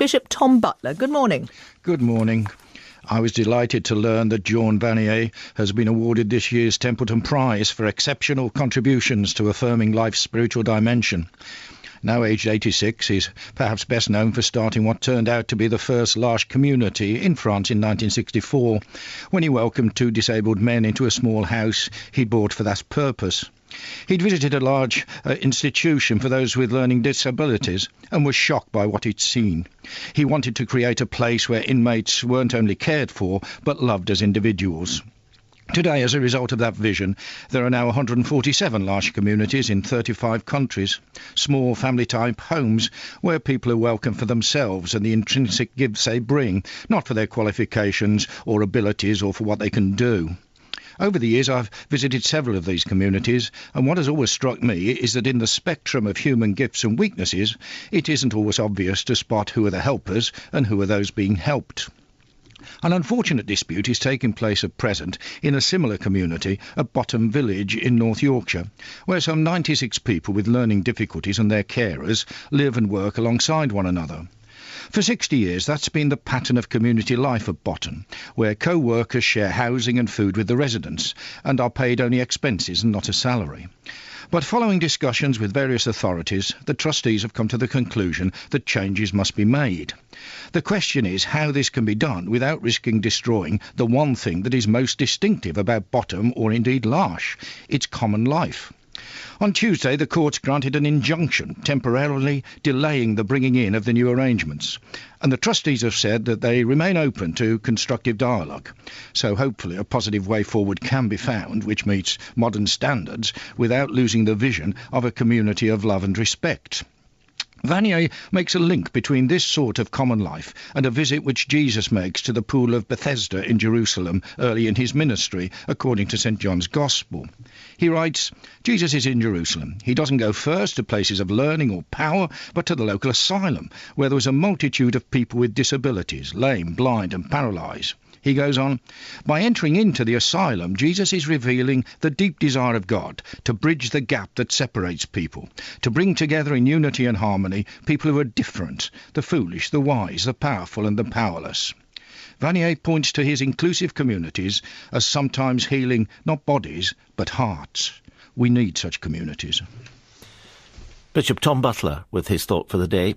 Bishop Tom Butler, good morning. Good morning. I was delighted to learn that John Vanier has been awarded this year's Templeton Prize for exceptional contributions to affirming life's spiritual dimension. Now aged 86, he's perhaps best known for starting what turned out to be the first L'Arche community in France in 1964, when he welcomed 2 disabled men into a small house he'd bought for that purpose. He'd visited a large institution for those with learning disabilities and was shocked by what he'd seen. He wanted to create a place where inmates weren't only cared for, but loved as individuals. Today, as a result of that vision, there are now 147 L'Arche communities in 35 countries, small family-type homes where people are welcome for themselves and the intrinsic gifts they bring, not for their qualifications or abilities or for what they can do. Over the years, I've visited several of these communities, and what has always struck me is that in the spectrum of human gifts and weaknesses, it isn't always obvious to spot who are the helpers and who are those being helped. An unfortunate dispute is taking place at present in a similar community at Bottom Village in North Yorkshire, where some 96 people with learning difficulties and their carers live and work alongside one another. For 60 years, that's been the pattern of community life at Bottom, where co-workers share housing and food with the residents and are paid only expenses and not a salary. But following discussions with various authorities, the trustees have come to the conclusion that changes must be made. The question is how this can be done without risking destroying the one thing that is most distinctive about Bottom, or indeed L'Arche, its common life. On Tuesday, the courts granted an injunction temporarily delaying the bringing in of the new arrangements, and the trustees have said that they remain open to constructive dialogue. So hopefully a positive way forward can be found which meets modern standards without losing the vision of a community of love and respect. Vanier makes a link between this sort of common life and a visit which Jesus makes to the pool of Bethesda in Jerusalem early in his ministry, according to St. John's Gospel. He writes, Jesus is in Jerusalem. He doesn't go first to places of learning or power, but to the local asylum, where there was a multitude of people with disabilities, lame, blind and paralysed. He goes on, by entering into the asylum, Jesus is revealing the deep desire of God to bridge the gap that separates people, to bring together in unity and harmony people who are different, the foolish, the wise, the powerful and the powerless. Vanier points to his inclusive communities as sometimes healing not bodies but hearts. We need such communities. Bishop Tom Butler with his thought for the day.